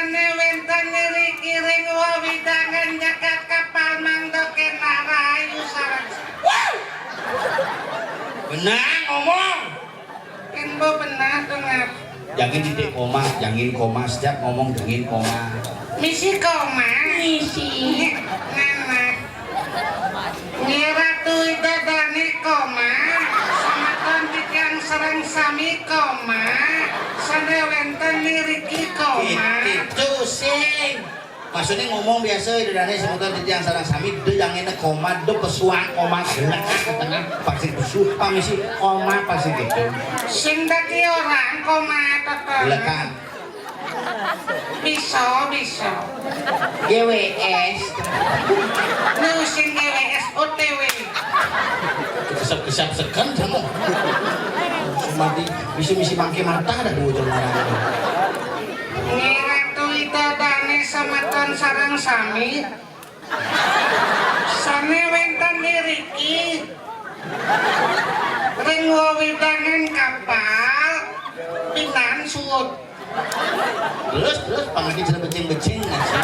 Sanewenten niriki ring wawidangan jagat kapal mangdoken narayu sarang. Benar ngomong. Kenbo benar dengar. Jangan didik koma, jangan koma setiap ngomong dengin koma. Misi koma. Misi. Nenek. Nyiratu idadani koma. Samaton titiang sarang sami koma. Sanewenten niriki koma. Itu sing. Maksudnya ngomong biasa itu dari semutan titiang sarang sami itu yang ini koma itu pesuang koma gelak ke tengah pasti pesu pamisi koma pasti gitu. Sing dadi orang koma tetep. Lekan. Bisa. GWS. Nu sing GWS OTW. Kesap-kesap sekan kamu. Semati misi mangke mata ada dua jalan. Nyiratu idadane samaton sarang sami. Sanewenten niriki. Ring wawidangan kapal pinan suwut. Terus panggil sudah becing-becing nggak sih?